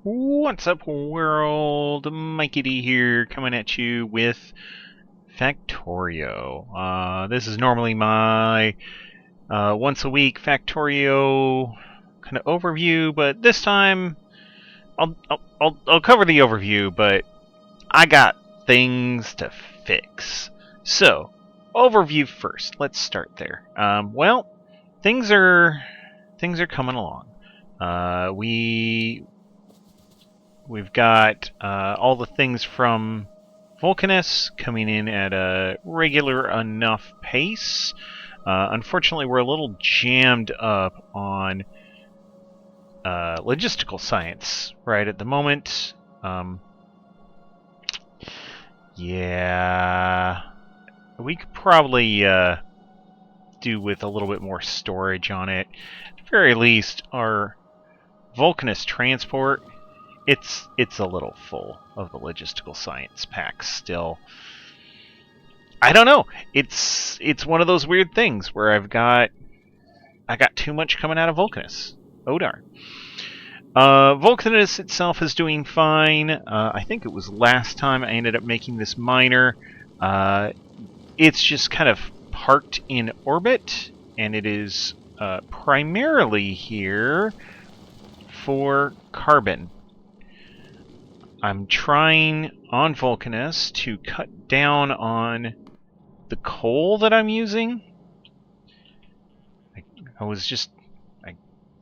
What's up, world? Mikey D here, coming at you with Factorio. This is normally my once a week Factorio kind of overview, but this time I'll cover the overview, but I got things to fix. So, overview first. Let's start there. Well, things are coming along. We've got all the things from Vulcanus coming in at a regular enough pace. Unfortunately, we're a little jammed up on logistical science right at the moment. Yeah, we could probably do with a little bit more storage on it. At the very least, our Vulcanus transport, it's a little full of the logistical science packs still. I don't know. It's one of those weird things where I got too much coming out of Vulcanus. Oh darn. Vulcanus itself is doing fine. I think it was last time I ended up making this miner. It's just kind of parked in orbit, and it is primarily here for carbon. I'm trying on Vulcanus to cut down on the coal that I'm using.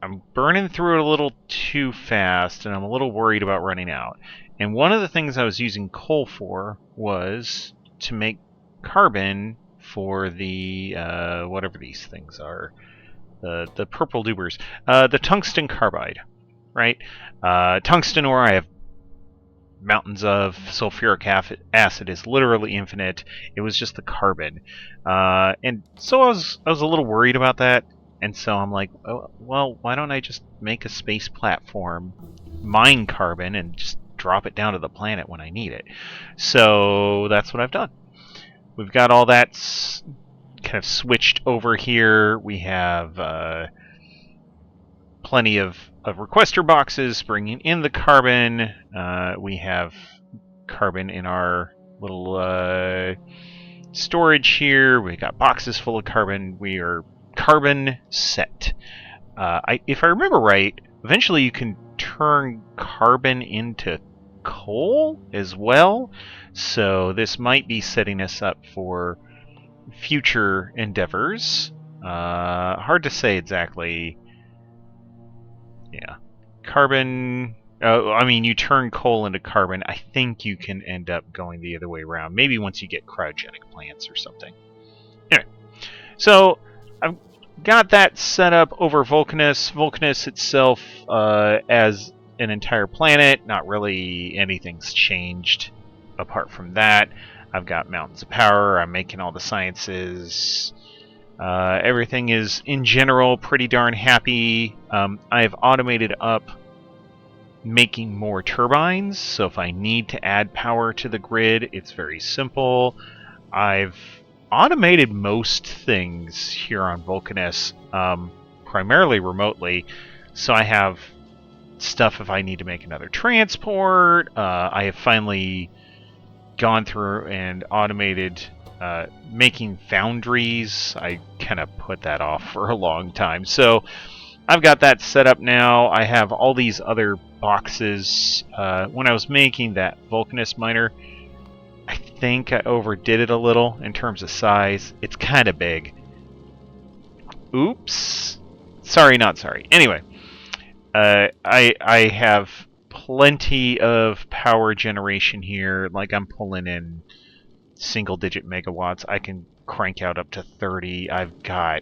I'm burning through it a little too fast, and I'm a little worried about running out. And one of the things I was using coal for was to make carbon for the whatever these things are, the purple dubers, the tungsten carbide, right? Tungsten ore I have mountains of. Sulfuric acid is literally infinite. It was just the carbon, and so I was a little worried about that. And so I'm like, oh, well, why don't I just make a space platform, mine carbon, and just drop it down to the planet when I need it? So that's what I've done. We've got all that kind of switched over here. We have plenty of requester boxes bringing in the carbon. We have carbon in our little storage here. We got boxes full of carbon. We are carbon set. If I remember right, eventually you can turn carbon into coal as well. So this might be setting us up for future endeavors. Hard to say exactly. Yeah. Carbon... you turn coal into carbon. I think you can end up going the other way around. Maybe once you get cryogenic plants or something. Anyway. So, I've got that set up over Vulcanus. Vulcanus itself, as an entire planet, not really anything's changed apart from that. I've got mountains of power. I'm making all the sciences. Everything is, in general, pretty darn happy. I've automated up making more turbines, so if I need to add power to the grid, it's very simple. I've automated most things here on Vulcanus, primarily remotely, so I have stuff if I need to make another transport. I have finally gone through and automated making foundries. I kind of put that off for a long time. So I've got that set up now. I have all these other boxes. When I was making that Vulcanus miner, I think I overdid it a little in terms of size. It's kind of big. Oops. Sorry, not sorry. Anyway, I have plenty of power generation here. Like, I'm pulling in single-digit megawatts. I can crank out up to 30. I've got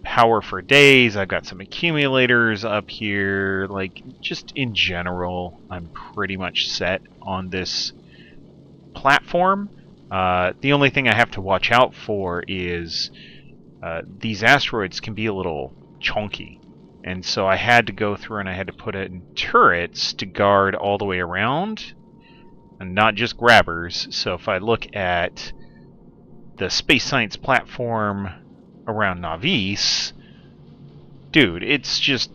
power for days. I've got some accumulators up here. Like, just in general, I'm pretty much set on this platform. The only thing I have to watch out for is these asteroids can be a little chunky. And so I had to go through and I had to put in turrets to guard all the way around, and not just grabbers. So if I look at the space science platform around Nauvis, dude, it's just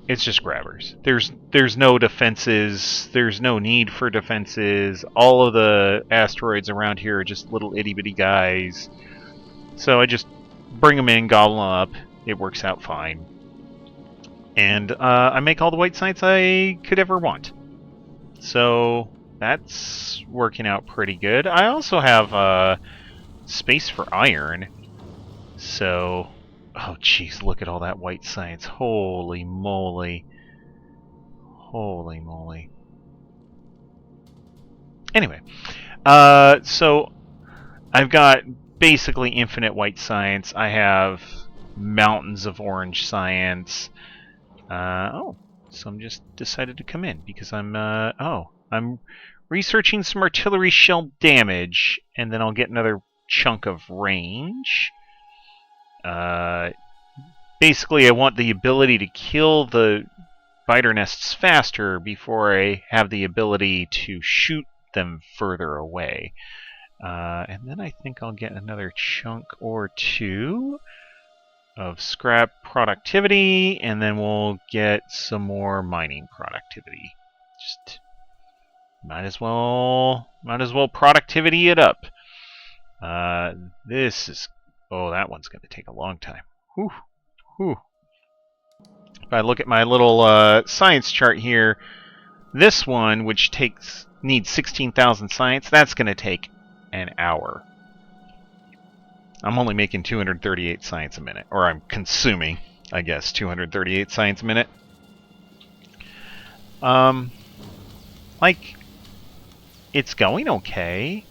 it's just grabbers. There's no defenses. There's no need for defenses. All of the asteroids around here are just little itty bitty guys. So I just bring them in, gobble them up. It works out fine. And I make all the white science I could ever want. So that's working out pretty good. I also have space for iron. So, oh jeez, look at all that white science. Holy moly. Holy moly. Anyway, so I've got basically infinite white science. I have mountains of orange science. Oh, some just decided to come in because I'm researching some artillery shell damage, and then I'll get another chunk of range. Basically, I want the ability to kill the spider nests faster before I have the ability to shoot them further away. And then I think I'll get another chunk or two of scrap productivity, and then we'll get some more mining productivity. Just might as well productivity it up. This is that one's going to take a long time. Whew. Whew. If I look at my little science chart here, this one, which needs 16,000 science, that's going to take an hour. I'm only making 238 science a minute, or I'm consuming, I guess, 238 science a minute. Like, it's going okay.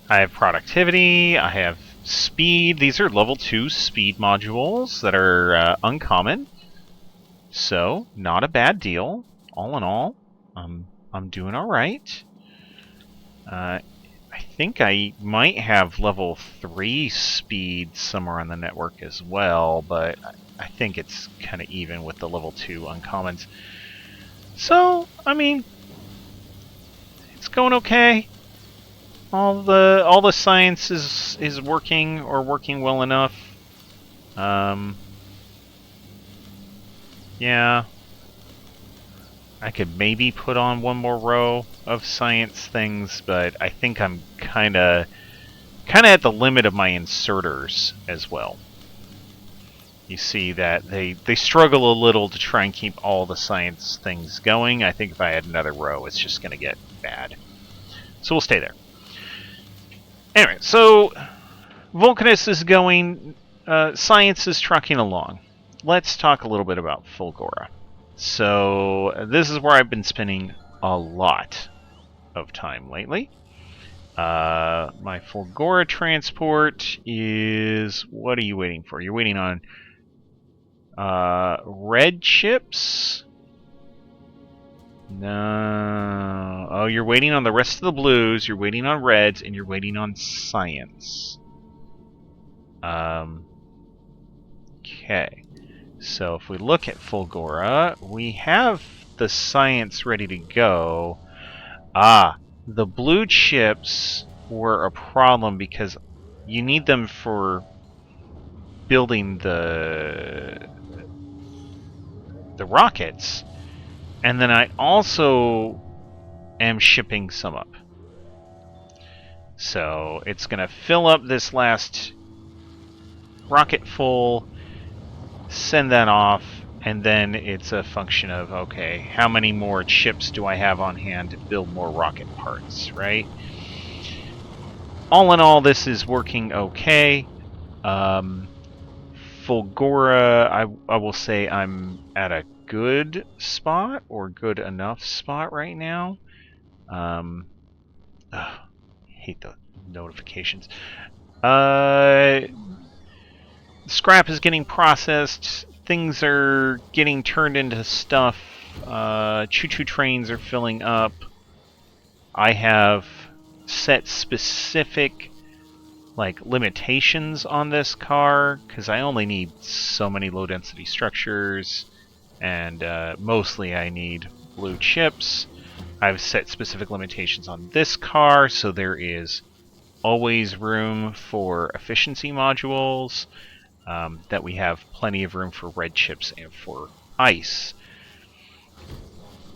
I have productivity, I have speed. These are level 2 speed modules that are uncommon. So, not a bad deal. All in all, I'm doing alright. I think I might have level 3 speed somewhere on the network as well, but I think it's kind of even with the level 2 uncommons. So, I mean, it's going okay. All the science is working, or working well enough. Yeah. I could maybe put on one more row of science things, but I think I'm kind of at the limit of my inserters as well. You see that they struggle a little to try and keep all the science things going. I think if I had another row, it's just going to get bad. So we'll stay there. Anyway, so Vulcanus is going, science is trucking along. Let's talk a little bit about Fulgora. So this is where I've been spending a lot of time lately. My Fulgora transport is... What are you waiting for? You're waiting on red chips? No. Oh, you're waiting on the rest of the blues, you're waiting on reds, and you're waiting on science. Okay. So if we look at Fulgora, we have the science ready to go. The blue chips were a problem because you need them for building the rockets, and then I also am shipping some up. So it's going to fill up this last rocket full, send that off, and then it's a function of, okay, how many more chips do I have on hand to build more rocket parts, right? All in all, this is working okay. Fulgora, I will say I'm at a good spot, or good enough spot right now. Hate the notifications. Scrap is getting processed. Things are getting turned into stuff. Choo-choo trains are filling up. I have set specific limitations on this car because I only need so many low-density structures, and mostly I need blue chips. I've set specific limitations on this car, so there is always room for efficiency modules. That we have plenty of room for red chips and for ice.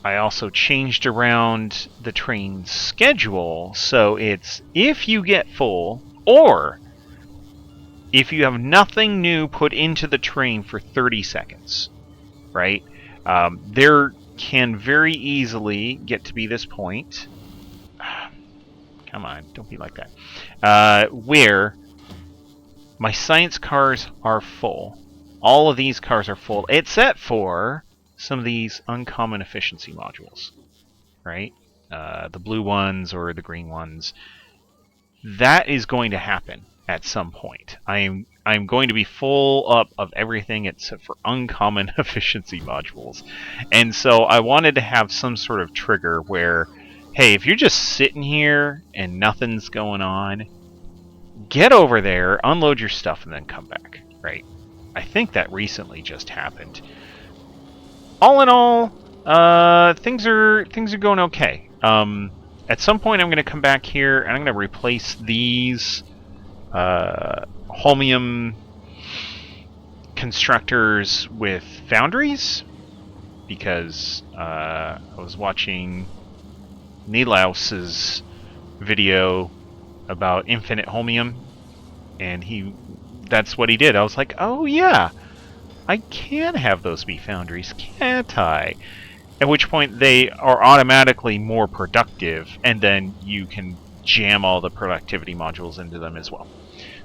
I also changed around the train schedule, so it's if you get full, or if you have nothing new put into the train for 30 seconds, right? There can very easily get to be this point. Come on, don't be like that. Where my science cars are full. All of these cars are full, except for some of these uncommon efficiency modules, right? The blue ones or the green ones. That is going to happen at some point. I'm going to be full up of everything except for uncommon efficiency modules. And so I wanted to have some sort of trigger where, hey, if you're just sitting here and nothing's going on, get over there, unload your stuff, and then come back, right? I think that recently just happened. All in all, things are going okay. At some point, I'm going to come back here and I'm going to replace these holmium constructors with foundries, because I was watching Nilaus's video about infinite holmium, and that's what he did. I was like, oh yeah, I can have those be foundries, can't I? At which point they are automatically more productive, and then you can jam all the productivity modules into them as well.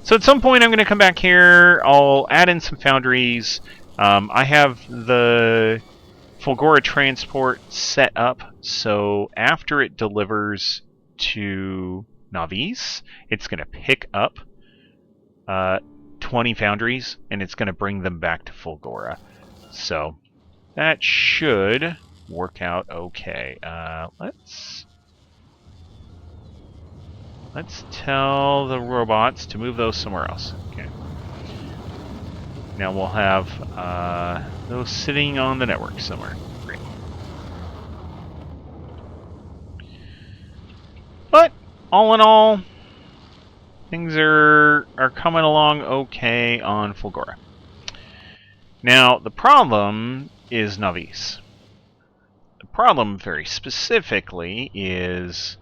So at some point I'm going to come back here, I'll add in some foundries. I have the Fulgora transport set up, so after it delivers to Nauvis, it's going to pick up 20 foundries, and it's going to bring them back to Fulgora. So that should work out okay. Let's tell the robots to move those somewhere else. Okay. Now we'll have those sitting on the network somewhere. Great. But all in all, things are coming along okay on Fulgora. Now the problem is Nauvis. The problem, very specifically, is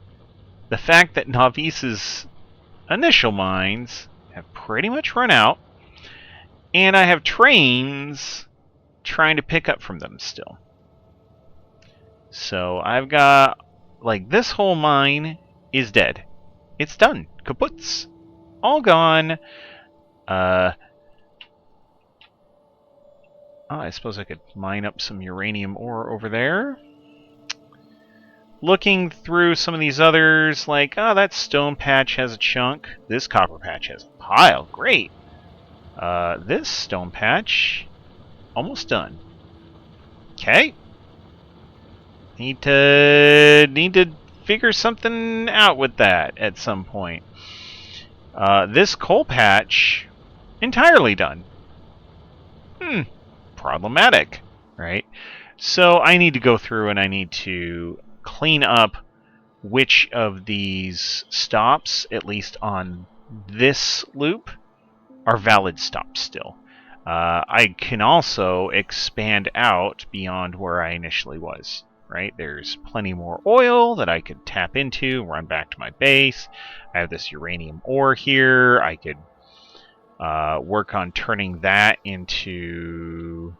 the fact that Nauvis's initial mines have pretty much run out, and I have trains trying to pick up from them still. So I've got, like, this whole mine is dead. It's done. Kaputs. All gone. I suppose I could mine up some uranium ore over there. Looking through some of these others, like, oh, that stone patch has a chunk. This copper patch has a pile. Great. This stone patch, almost done. Okay. Need to figure something out with that at some point. This coal patch, entirely done. Problematic, right? So I need to go through and I need to clean up which of these stops, at least on this loop, are valid stops still. I can also expand out beyond where I initially was, right? There's plenty more oil that I could tap into, run back to my base. I have this uranium ore here. I could work on turning that into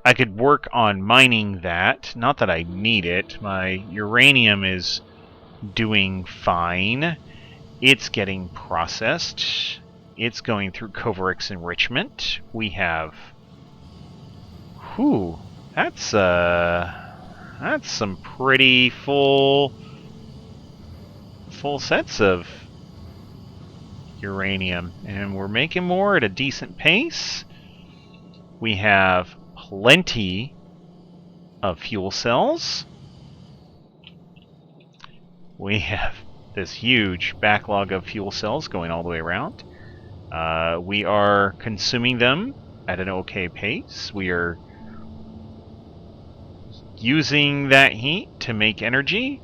I could work on mining that. Not that I need it. My uranium is doing fine. It's getting processed. It's going through Coverix enrichment. We have... Whew. That's some pretty full sets of uranium. And we're making more at a decent pace. We have plenty of fuel cells. We have this huge backlog of fuel cells going all the way around. We are consuming them at an okay pace. We are using that heat to make energy.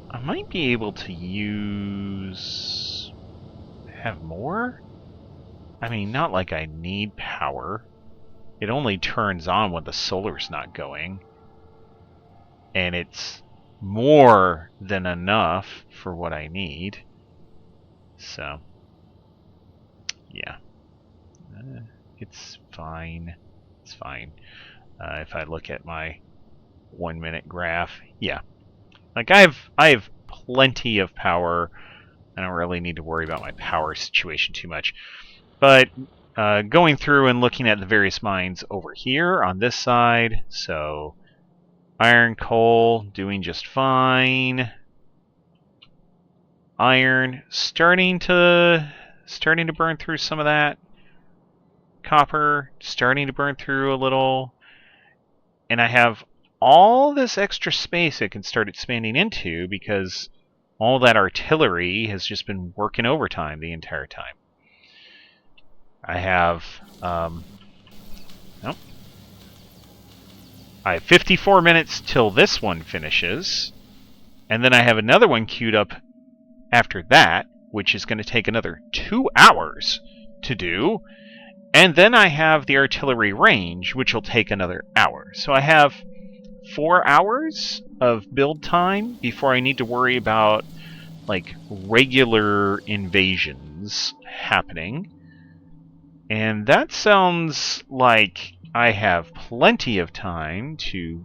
I might be able to have more? I mean, not like I need power. it only turns on when the solar's not going. And it's more than enough for what I need. So, yeah. It's fine. It's fine. If I look at my 1 minute graph, yeah. Like I have plenty of power. I don't really need to worry about my power situation too much. But going through and looking at the various mines over here on this side, so iron, coal, doing just fine. Iron starting to burn through some of that. Copper starting to burn through a little. And I have all this extra space it can start expanding into because all that artillery has just been working overtime the entire time. I have nope. I have 54 minutes till this one finishes, and then I have another one queued up after that, which is going to take another 2 hours to do, and then I have the artillery range, which will take another hour. So I have 4 hours of build time before I need to worry about like regular invasions happening. And that sounds like I have plenty of time to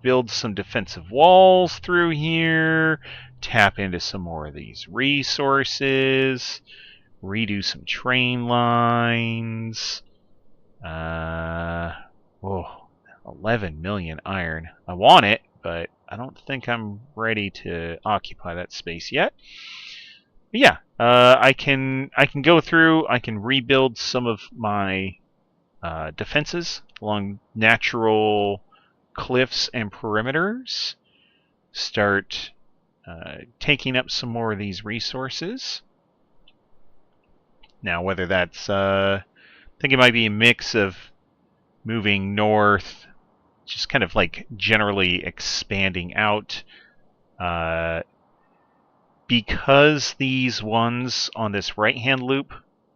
build some defensive walls through here, tap into some more of these resources, redo some train lines. 11 million iron. I want it, but I don't think I'm ready to occupy that space yet. But yeah, I can go through. I can rebuild some of my defenses along natural cliffs and perimeters. Start taking up some more of these resources. Now, whether that's I think it might be a mix of moving north, just kind of like generally expanding out. Because these ones on this right-hand loop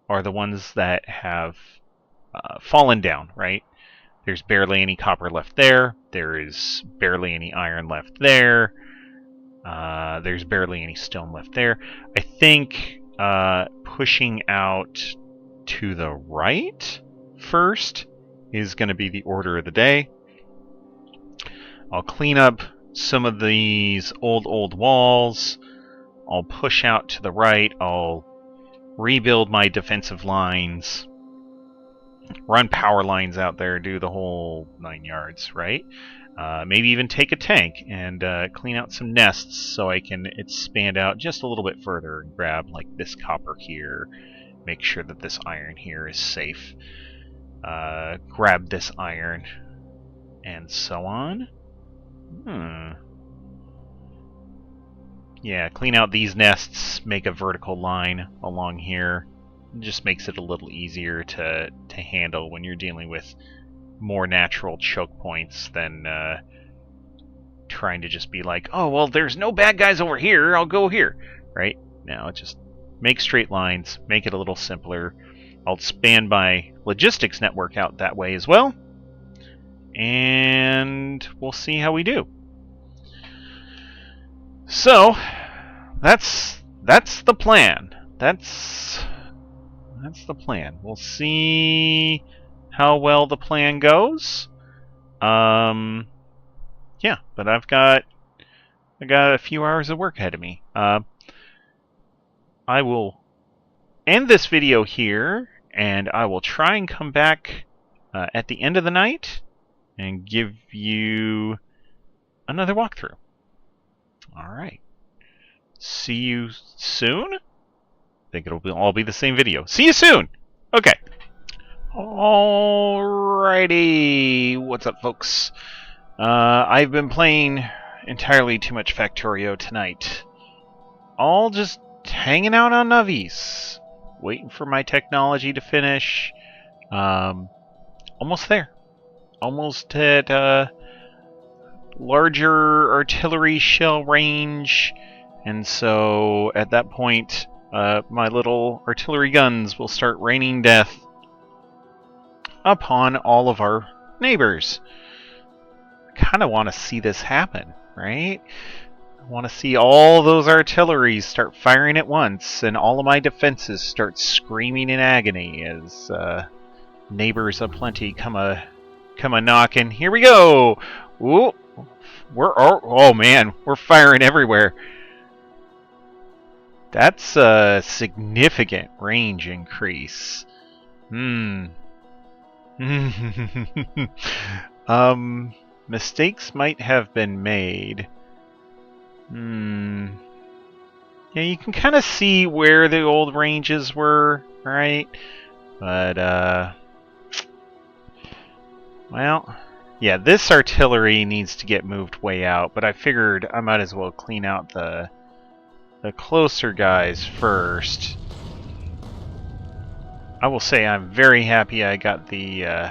are the ones that have fallen down, right? There's barely any copper left there. There is barely any iron left there. There's barely any stone left there. I think pushing out to the right first is going to be the order of the day. I'll clean up some of these old walls. I'll push out to the right. I'll rebuild my defensive lines. Run power lines out there. Do the whole 9 yards, right? Maybe even take a tank and clean out some nests so I can expand out just a little bit further and grab like this copper here. Make sure that this iron here is safe. Grab this iron and so on. Yeah, clean out these nests, make a vertical line along here. It just makes it a little easier to handle when you're dealing with more natural choke points than trying to just be like, oh, well, there's no bad guys over here, I'll go here, right? No, just make straight lines, make it a little simpler. I'll expand my logistics network out that way as well, and we'll see how we do. So, that's the plan. That's the plan. We'll see how well the plan goes. Yeah, but I got a few hours of work ahead of me. I will end this video here, and I will try and come back at the end of the night and give you another walkthrough. Alright. See you soon? I think it'll all be the same video. See you soon! Okay. Alrighty. What's up, folks? I've been playing entirely too much Factorio tonight. All just hanging out on Nauvis. Waiting for my technology to finish. Almost there. Almost at larger artillery shell range, and so at that point my little artillery guns will start raining death upon all of our neighbors. I kind of want to see this happen, right? I want to see all those artilleries start firing at once, and all of my defenses start screaming in agony as neighbors aplenty come a knocking. Here we go! Ooh, oh man, we're firing everywhere. That's a significant range increase. Mistakes might have been made. Yeah, you can kind of see where the old ranges were, right? But, well, yeah, this artillery needs to get moved way out, but I figured I might as well clean out the closer guys first. I will say I'm very happy I got the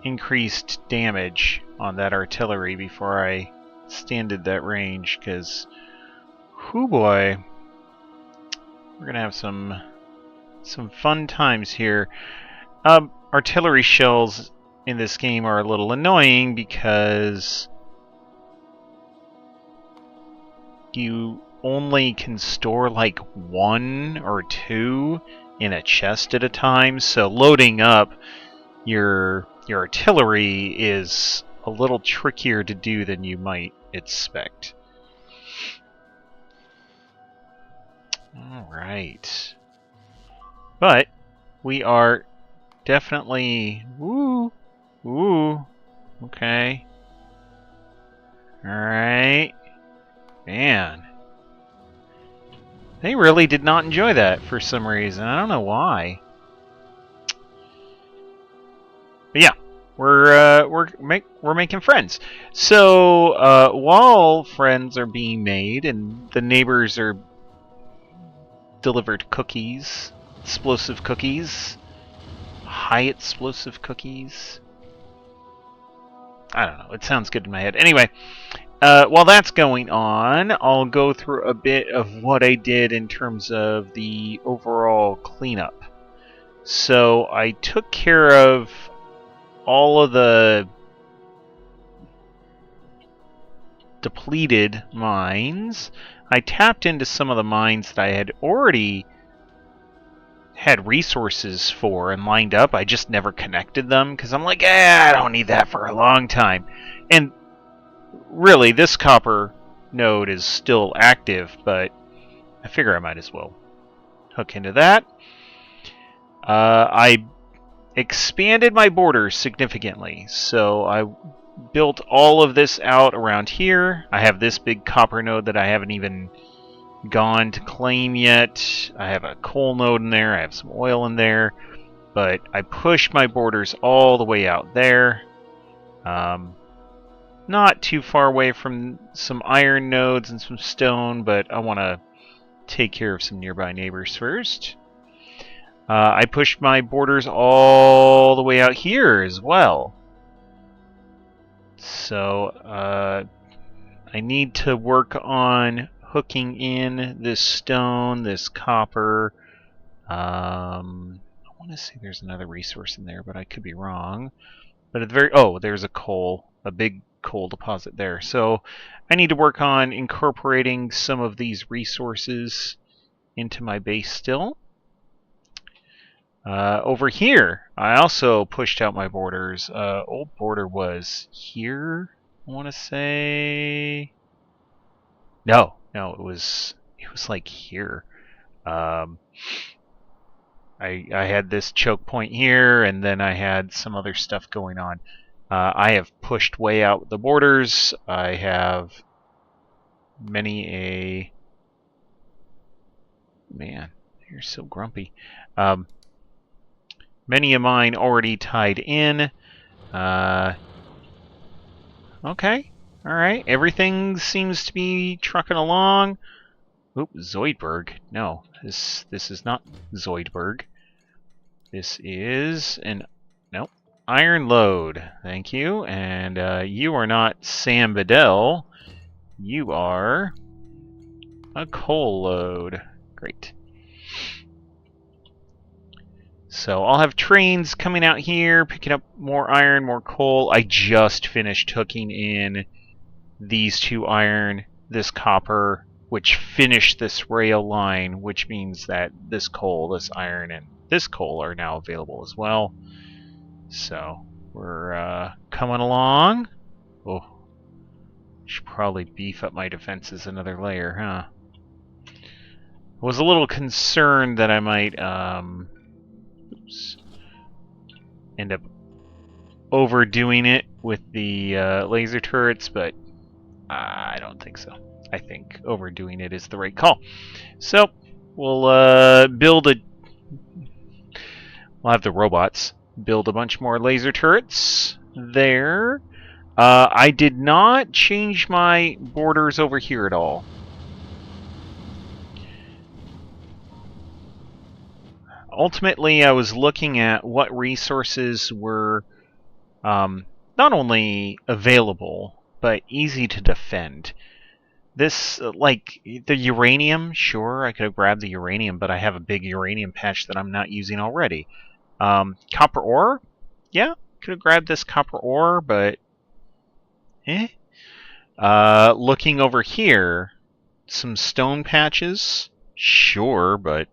increased damage on that artillery before I standed that range, because, whoo boy, we're gonna have some fun times here. Artillery shells in this game are a little annoying because you only can store like 1 or 2 in a chest at a time, so loading up your artillery is a little trickier to do than you might expect. Alright. But we are definitely... Woo! Ooh. Okay. Alright. Man. They really did not enjoy that for some reason. I don't know why. But yeah, we're making friends. So while friends are being made and the neighbors are delivered cookies, explosive cookies, high explosive cookies. I don't know. It sounds good in my head. Anyway, while that's going on, I'll go through a bit of what I did in terms of the overall cleanup. So I took care of all of the depleted mines. I tapped into some of the mines that I had already had resources for and lined up. I just never connected them because I'm like, I don't need that for a long time. And really, this copper node is still active, but I figure I might as well hook into that. I expanded my borders significantly, so I built all of this out around here. I have this big copper node that I haven't even gone to claim yet. I have a coal node in there. I have some oil in there. But I pushed my borders all the way out there. Not too far away from some iron nodes and some stone, but I want to take care of some nearby neighbors first. I pushed my borders all the way out here as well. So I need to work on hooking in this stone, this copper. I want to say there's another resource in there, but I could be wrong. But at the very there's a big coal deposit there. So I need to work on incorporating some of these resources into my base still. Over here, I also pushed out my borders. Old border was here, I want to say. No, it was like here. I had this choke point here, and then I had some other stuff going on. I have pushed way out the borders. I have many a... Man, you're so grumpy. Many of mine already tied in. Okay, alright. Everything seems to be trucking along. Oop, Zoidberg. No, this is not Zoidberg. This is an... Nope. Iron load. Thank you. And you are not Sam Bedell. You are a coal load. Great. So I'll have trains coming out here, picking up more iron, more coal. I just finished hooking in these 2 iron, this copper, which finished this rail line, which means that this coal, this iron, and this coal are now available as well. So we're coming along. Oh, should probably beef up my defenses another layer, huh? I was a little concerned that I might end up overdoing it with the laser turrets, but I don't think so. I think overdoing it is the right call. So we'll build a. We'll have the robots build a bunch more laser turrets there. I did not change my borders over here at all. Ultimately, I was looking at what resources were not only available, but easy to defend. This, like, the uranium, sure, I could have grabbed the uranium, but I have a big uranium patch that I'm not using already. Copper ore? Yeah, could have grabbed this copper ore, but looking over here, some stone patches, sure, but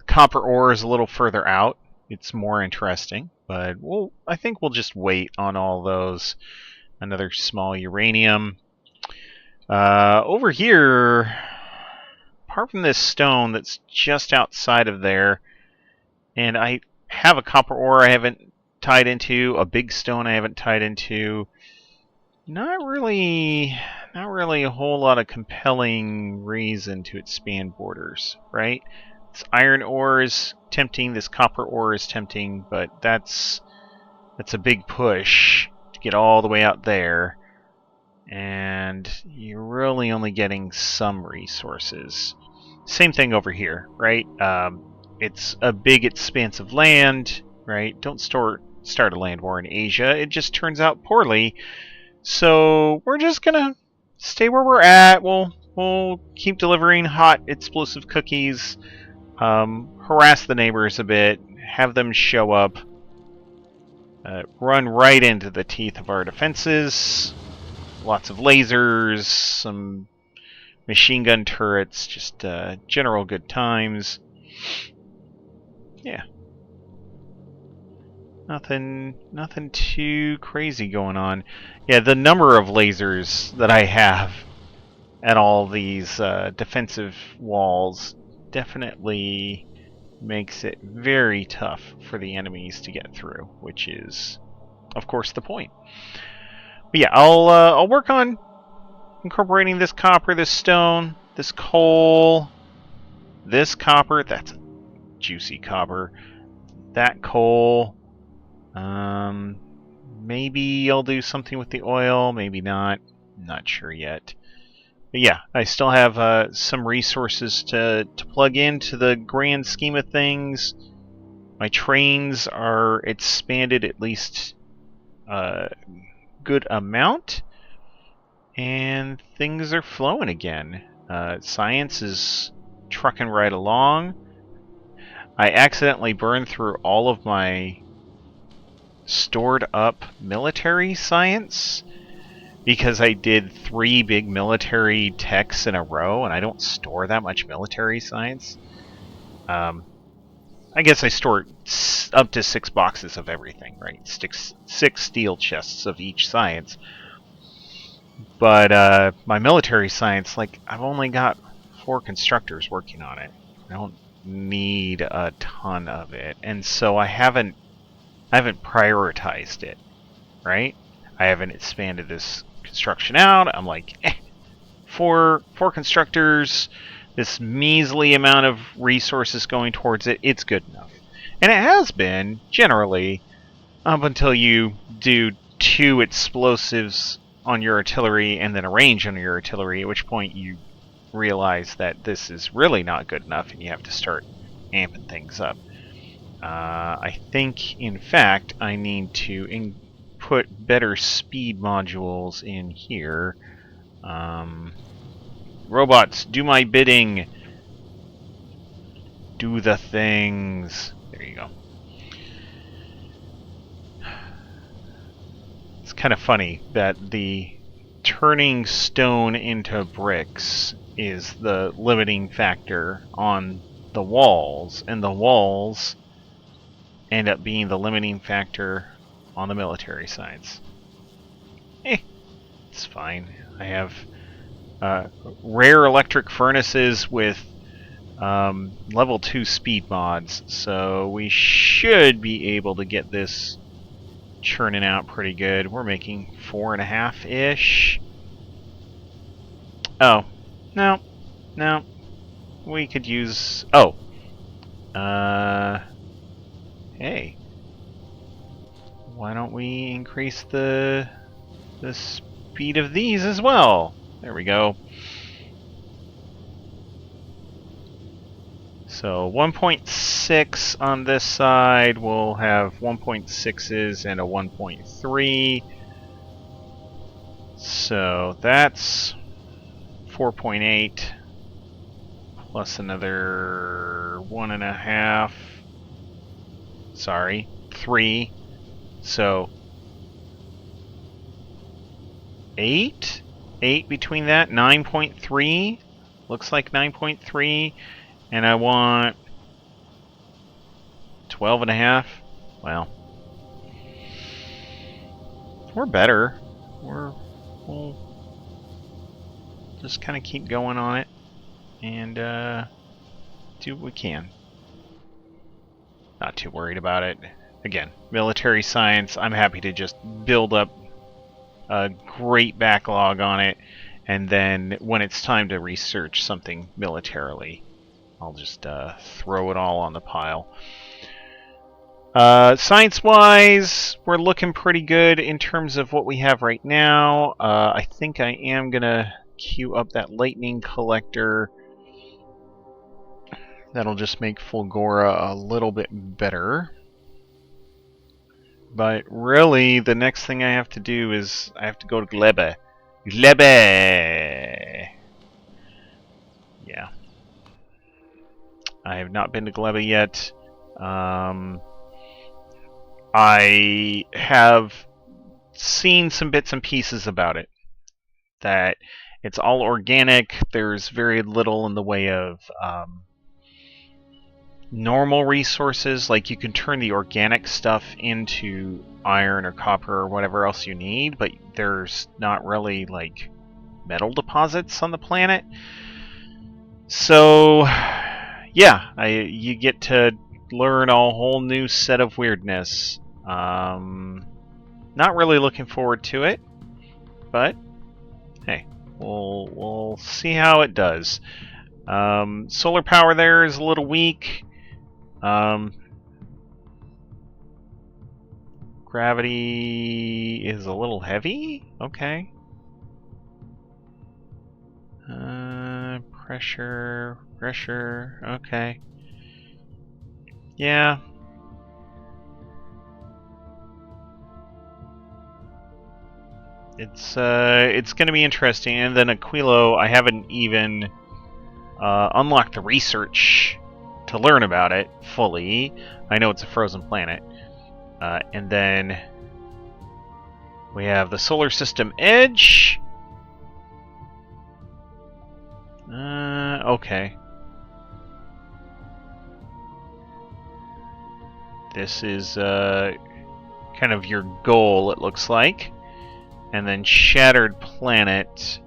copper ore is a little further out. It's more interesting, but I think we'll just wait on all those. Another small uranium. Over here, apart from this stone that's just outside of there, and I have a copper ore I haven't tied into, a big stone I haven't tied into. Not really a whole lot of compelling reason to expand borders, right? This iron ore is tempting, this copper ore is tempting, but that's a big push to get all the way out there. And you're really only getting some resources. Same thing over here, right? It's a big expanse of land, right? Don't start a land war in Asia. It just turns out poorly. So we're just gonna stay where we're at. We'll keep delivering hot explosive cookies, harass the neighbors a bit, have them show up, run right into the teeth of our defenses. Lots of lasers, some machine gun turrets, just general good times. Yeah. Nothing too crazy going on. Yeah, the number of lasers that I have at all these defensive walls definitely makes it very tough for the enemies to get through, which is, of course, the point. But yeah, I'll work on incorporating this copper, this stone, this coal, this copper. That's a juicy copper. That coal. Maybe I'll do something with the oil, maybe not. Not sure yet. But yeah, I still have some resources to plug into the grand scheme of things. My trains are expanded at least a good amount, and things are flowing again. Science is trucking right along. I accidentally burned through all of my stored up military science because I did 3 big military techs in a row, and I don't store that much military science. I guess I store up to 6 boxes of everything, right? 6 steel chests of each science. But my military science, like, I've only got 4 constructors working on it. I don't need a ton of it, and so I haven't prioritized it, right? I haven't expanded this construction out. I'm like, 4 constructors, this measly amount of resources going towards it, it's good enough. And it has been, generally, up until you do 2 explosives on your artillery and then a range on your artillery, at which point you realize that this is really not good enough and you have to start amping things up. I think, in fact, I need to put better speed modules in here. Robots, do my bidding. Do the things. There you go. It's kind of funny that the turning stone into bricks is the limiting factor on the walls, and the walls end up being the limiting factor on the military sides. It's fine. I have rare electric furnaces with level 2 speed mods, so we should be able to get this churning out pretty good. We're making 4.5-ish. Oh, no, we could use. Oh, hey, why don't we increase the speed of these as well? There we go. So 1.6 on this side, we'll have 1.6s and a 1.3. So that's 4.8 plus another 1.5. Sorry, 3. So 8? 8 between that, 9.3. Looks like 9.3. And I want 12.5. Well, we're better. We'll just kind of keep going on it and do what we can. Not too worried about it. Again, military science, I'm happy to just build up a great backlog on it, and then when it's time to research something militarily, I'll just throw it all on the pile. Science-wise, we're looking pretty good in terms of what we have right now. I think I am going to queue up that lightning collector. That'll just make Fulgora a little bit better. But really, the next thing I have to do is I have to go to Glebe. Glebe! Yeah. I have not been to Glebe yet. I have seen some bits and pieces about it. That it's all organic. There's very little in the way of normal resources. Like you can turn the organic stuff into iron or copper or whatever else you need, but there's not really like metal deposits on the planet. So yeah, you get to learn a whole new set of weirdness. Not really looking forward to it, but hey, we'll see how it does. Solar power there is a little weak. Gravity is a little heavy. Okay. Pressure. Okay. Yeah. It's going to be interesting. And then Aquilo, I haven't even unlocked the research to learn about it fully. I know it's a frozen planet. And then we have the solar system edge. Okay. This is kind of your goal, it looks like. And then Shattered Planet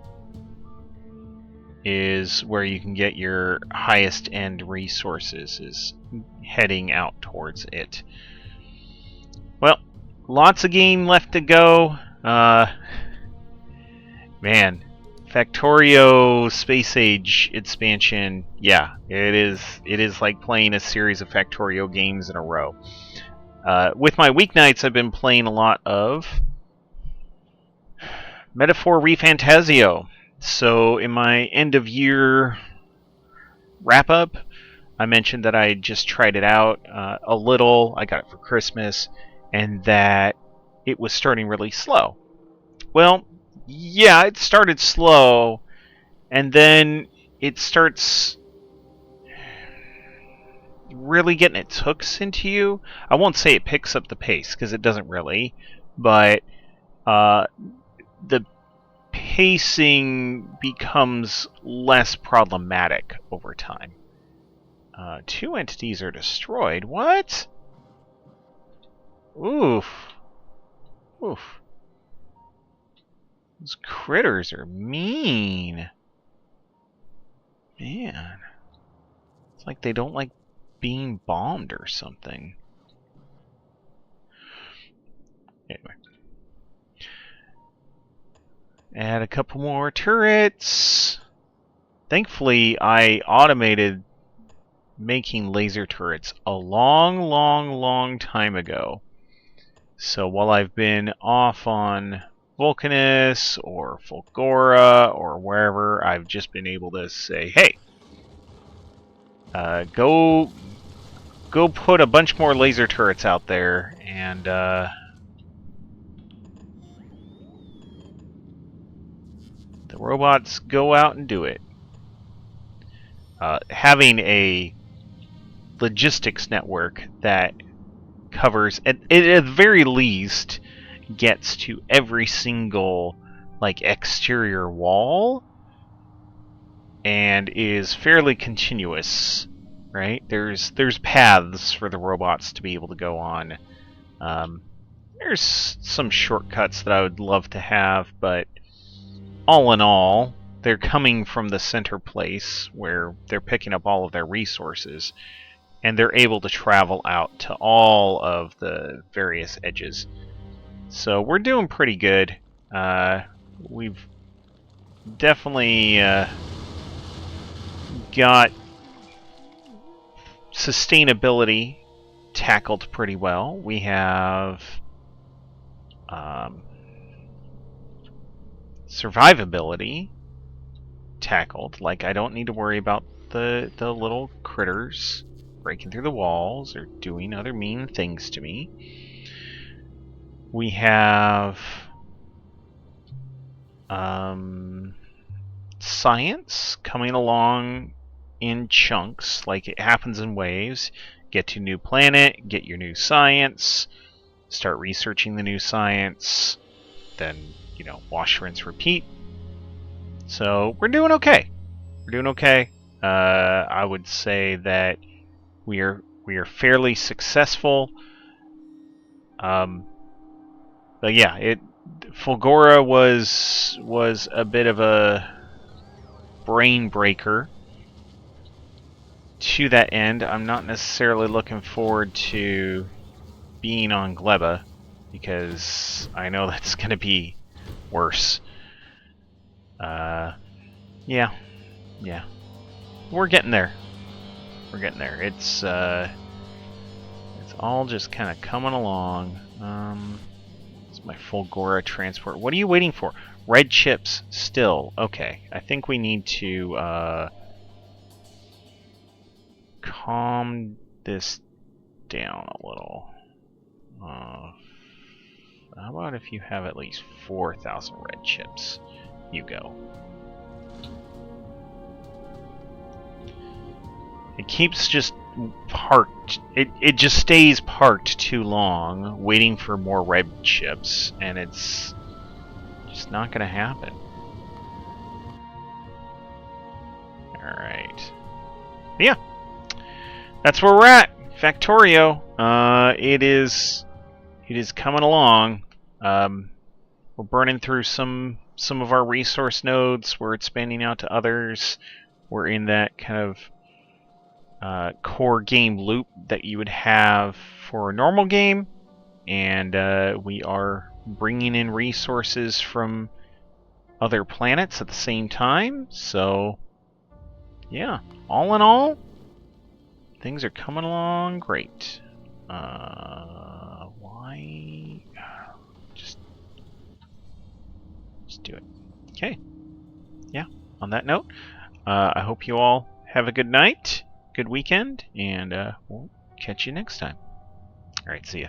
is where you can get your highest end resources, is heading out towards it. Well, lots of game left to go. Man, Factorio Space Age expansion, yeah, it is like playing a series of Factorio games in a row. With my weeknights, I've been playing a lot of Metaphor Refantasio. So in my end of year wrap up, I mentioned that I just tried it out a little. I got it for Christmas, and that it was starting really slow. Well, yeah, it started slow, and then it starts really getting its hooks into you. I won't say it picks up the pace, because it doesn't really, but the pacing becomes less problematic over time. 2 entities are destroyed. What? Oof. Oof. Those critters are mean. Man. It's like they don't like being bombed or something. Anyway. Add a couple more turrets. Thankfully, I automated making laser turrets a long time ago. So while I've been off on Vulcanus or Fulgora or wherever, I've just been able to say, hey, go put a bunch more laser turrets out there, and the robots go out and do it. Having a logistics network that covers, at the very least, gets to every single like exterior wall and is fairly continuous, right? There's paths for the robots to be able to go on. There's some shortcuts that I would love to have, but all in all, they're coming from the center place where they're picking up all of their resources, and they're able to travel out to all of the various edges. So we're doing pretty good. We've definitely got sustainability tackled pretty well. We have survivability tackled. Like, I don't need to worry about the little critters breaking through the walls or doing other mean things to me. We have science coming along in chunks, like it happens in waves. Get to a new planet, get your new science, start researching the new science, then, you know, wash, rinse, repeat. So we're doing okay. We're doing okay. I would say that we are fairly successful. But yeah, Fulgora was a bit of a brain breaker. To that end, I'm not necessarily looking forward to being on Gleba, because I know that's going to be worse. Yeah. We're getting there. It's all just kind of coming along. It's my Fulgora transport. What are you waiting for? Red chips still. Okay, I think we need to calm this down a little. How about if you have at least 4,000 red chips? You go. It keeps just parked. It just stays parked too long, waiting for more red chips, and it's just not going to happen. Alright. Yeah. That's where we're at. Factorio. It is coming along. We're burning through some of our resource nodes. We're expanding out to others. We're in that kind of core game loop that you would have for a normal game, and we are bringing in resources from other planets at the same time. So yeah, all in all, things are coming along great. Why? Just do it. Okay. Yeah. On that note, I hope you all have a good night, good weekend, and we'll catch you next time. All right. See ya.